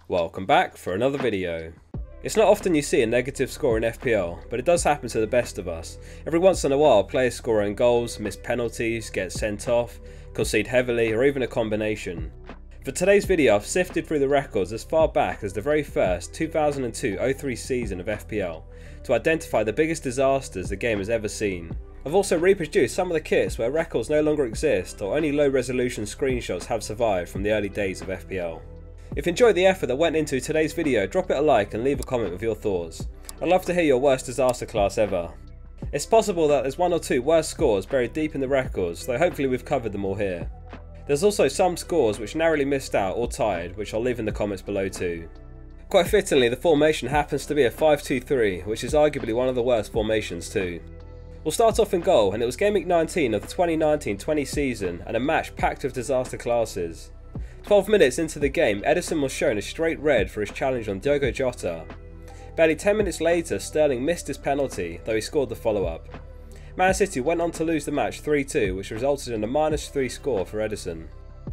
Welcome back for another video. It's not often you see a negative score in FPL, but it does happen to the best of us. Every once in a while players score own goals, miss penalties, get sent off, concede heavily, or even a combination. For today's video I've sifted through the records as far back as the very first 2002-03 season of FPL to identify the biggest disasters the game has ever seen. I've also reproduced some of the kits where records no longer exist or only low resolution screenshots have survived from the early days of FPL. If you enjoyed the effort that went into today's video, drop it a like and leave a comment with your thoughts. I'd love to hear your worst disaster class ever. It's possible that there's one or two worst scores buried deep in the records, though hopefully we've covered them all here. There's also some scores which narrowly missed out or tied, which I'll leave in the comments below too. Quite fittingly, the formation happens to be a 5-2-3, which is arguably one of the worst formations too. We'll start off in goal, and it was Gameweek 19 of the 2019-20 season and a match packed with disaster classes. 12 minutes into the game, Ederson was shown a straight red for his challenge on Diogo Jota. Barely 10 minutes later, Sterling missed his penalty, though he scored the follow-up. Man City went on to lose the match 3-2, which resulted in a -3 score for Ederson.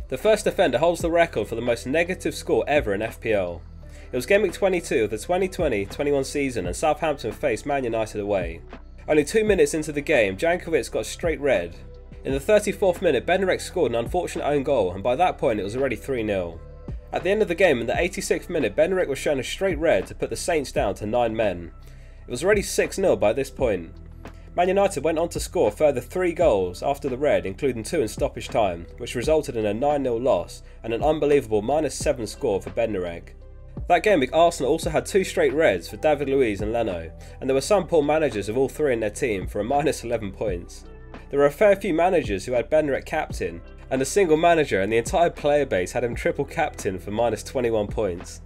The first defender holds the record for the most negative score ever in FPL. It was Gameweek 22 of the 2020-21 season and Southampton faced Man United away. Only 2 minutes into the game, Jankovic got a straight red. In the 34th minute, BEDNAREK scored an unfortunate own goal, and by that point it was already 3-0. At the end of the game, in the 86th minute, BEDNAREK was shown a straight red to put the Saints down to 9 men. It was already 6-0 by this point. Man United went on to score a further 3 goals after the red, including 2 in stoppage time, which resulted in a 9-0 loss and an unbelievable -7 score for BEDNAREK. That game week, Arsenal also had 2 straight reds for David Luiz and Leno, and there were some poor managers of all 3 in their team for a -11 points. There were a fair few managers who had BEDNAREK captain, and a single manager and the entire player base had him triple captain for -21 points.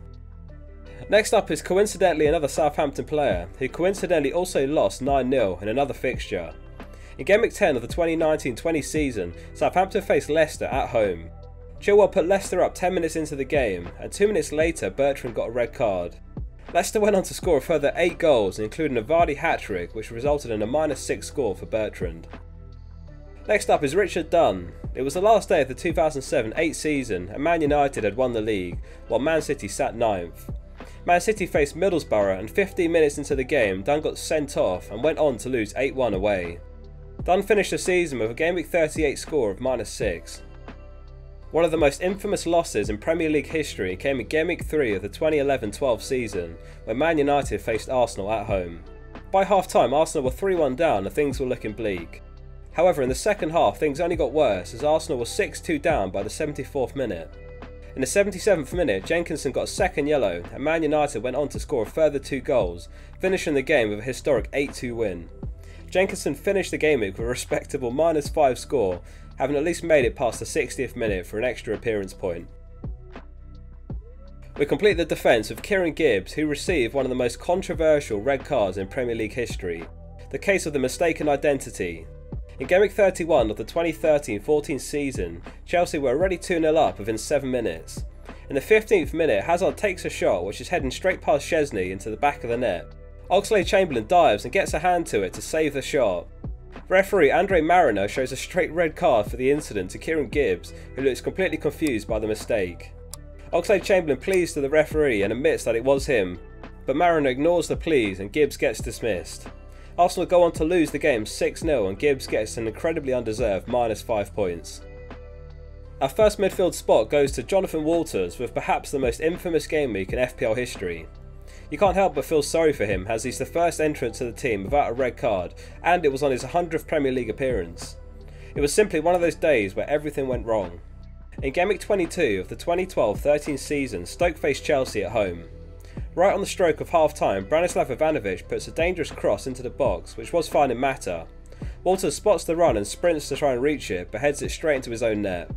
Next up is coincidentally another Southampton player, who coincidentally also lost 9-0 in another fixture. In Gameweek 10 of the 2019-20 season, Southampton faced Leicester at home. Chilwell put Leicester up 10 minutes into the game, and 2 minutes later BERTRAND got a red card. Leicester went on to score a further 8 goals, including a Vardy hat-trick, which resulted in a -6 score for BERTRAND. Next up is Richard Dunne. It was the last day of the 2007-8 season, and Man United had won the league, while Man City sat 9th. Man City faced Middlesbrough, and 15 minutes into the game, Dunne got sent off and went on to lose 8-1 away. Dunne finished the season with a Gameweek 38 score of -6. One of the most infamous losses in Premier League history came in Gameweek 3 of the 2011-12 season, when Man United faced Arsenal at home. By half-time, Arsenal were 3-1 down and things were looking bleak. However, in the second half, things only got worse as Arsenal was 6-2 down by the 74th minute. In the 77th minute, Jenkinson got a second yellow, and Man United went on to score a further 2 goals, finishing the game with a historic 8-2 win. Jenkinson finished the game with a respectable -5 score, having at least made it past the 60th minute for an extra appearance point. We complete the defence with KIERAN GIBBS, who received one of the most controversial red cards in Premier League history, the case of the mistaken identity. In Gameweek 31 of the 2013-14 season, Chelsea were already 2-0 up within 7 minutes. In the 15th minute, Hazard takes a shot which is heading straight past Szczesny into the back of the net. Oxlade-Chamberlain dives and gets a hand to it to save the shot. Referee Andre Marino shows a straight red card for the incident to KIERAN GIBBS, who looks completely confused by the mistake. Oxlade-Chamberlain pleads to the referee and admits that it was him, but Marino ignores the pleas and GIBBS gets dismissed. Arsenal go on to lose the game 6-0 and GIBBS gets an incredibly undeserved -5 points. Our first midfield spot goes to Jonathan Walters with perhaps the most infamous game week in FPL history. You can't help but feel sorry for him as he's the first entrant to the team without a red card, and it was on his 100th Premier League appearance. It was simply one of those days where everything went wrong. In Gameweek 22 of the 2012-13 season, Stoke faced Chelsea at home. Right on the stroke of half-time, Branislav Ivanovic puts a dangerous cross into the box, which was fine in Mata. Walters spots the run and sprints to try and reach it, but heads it straight into his own net.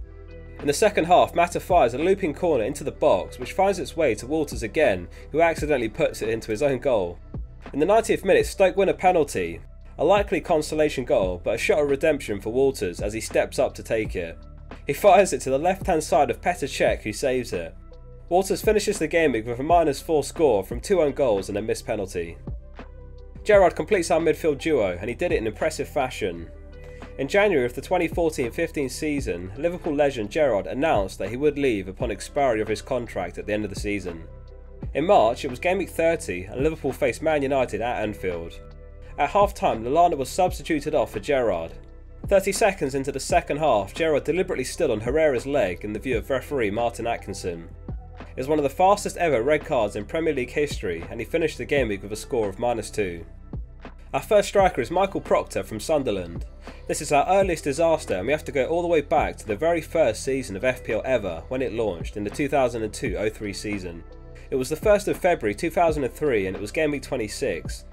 In the second half, Mata fires a looping corner into the box, which finds its way to Walters again, who accidentally puts it into his own goal. In the 90th minute, Stoke win a penalty. A likely consolation goal, but a shot of redemption for Walters as he steps up to take it. He fires it to the left-hand side of Petr Cech, who saves it. Walters finishes the game with a -4 score from 2 own goals and a missed penalty. GERRARD completes our midfield duo, and he did it in impressive fashion. In January of the 2014-15 season, Liverpool legend GERRARD announced that he would leave upon expiry of his contract at the end of the season. In March it was Game Week 30 and Liverpool faced Man United at Anfield. At half time Lallana was substituted off for GERRARD. 30 seconds into the second half, GERRARD deliberately stood on Herrera's leg in the view of referee Martin Atkinson. It was one of the fastest ever red cards in Premier League history, and he finished the game week with a score of -2. Our first striker is Michael Proctor from Sunderland. This is our earliest disaster, and we have to go all the way back to the very first season of FPL ever when it launched in the 2002-03 season. It was the 1st of February 2003 and it was game week 26.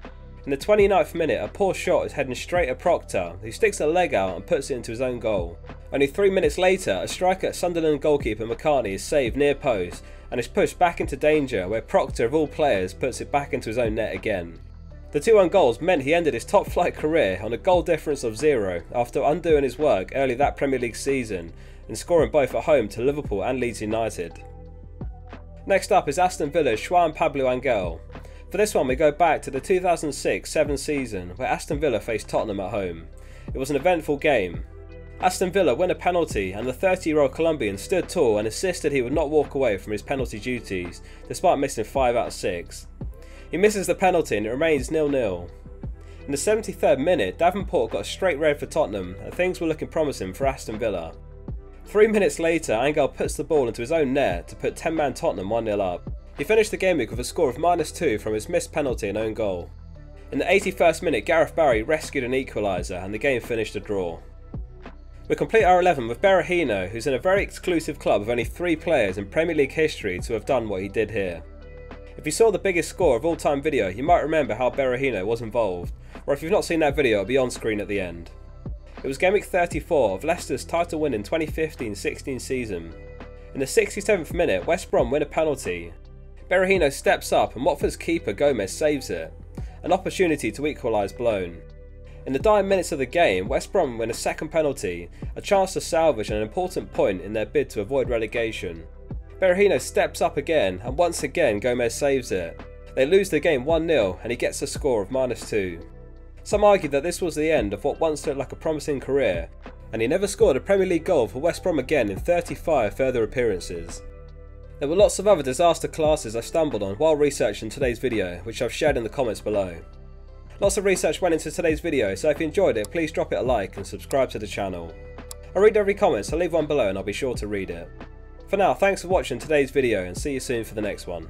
In the 29th minute, a poor shot is heading straight at Proctor, who sticks a leg out and puts it into his own goal. Only 3 minutes later, a striker at Sunderland goalkeeper McCartney is saved near post and is pushed back into danger, where Proctor of all players puts it back into his own net again. The 2-1 goals meant he ended his top flight career on a goal difference of 0 after undoing his work early that Premier League season and scoring both at home to Liverpool and Leeds United. Next up is Aston Villa's JUAN PABLO ÁNGEL. For this one we go back to the 2006-07 season where Aston Villa faced Tottenham at home. It was an eventful game. Aston Villa win a penalty and the 30-year-old Colombian stood tall and insisted he would not walk away from his penalty duties despite missing 5 out of 6. He misses the penalty and it remains 0-0. In the 73rd minute, Davenport got a straight red for Tottenham and things were looking promising for Aston Villa. 3 minutes later, Ángel puts the ball into his own net to put 10-man Tottenham 1-0 up. He finished the game week with a score of -2 from his missed penalty and own goal. In the 81st minute, Gareth Barry rescued an equaliser and the game finished a draw. We complete our 11 with BERAHINO, who's in a very exclusive club of only 3 players in Premier League history to have done what he did here. If you saw the biggest score of all time video, you might remember how BERAHINO was involved, or if you've not seen that video, it'll be on screen at the end. It was game week 34 of Leicester's title winning 2015-16 season. In the 67th minute, West Brom win a penalty. BERAHINO steps up and Watford's keeper Gomez saves it. An opportunity to equalise blown. In the dying minutes of the game, West Brom win a second penalty, a chance to salvage an important point in their bid to avoid relegation. BERAHINO steps up again and once again Gomez saves it. They lose the game 1-0 and he gets a score of -2. Some argue that this was the end of what once looked like a promising career, and he never scored a Premier League goal for West Brom again in 35 further appearances. There were lots of other disaster classes I stumbled on while researching today's video, which I've shared in the comments below. Lots of research went into today's video, so if you enjoyed it, please drop it a like and subscribe to the channel. I read every comment, so leave one below and I'll be sure to read it. For now, thanks for watching today's video and see you soon for the next one.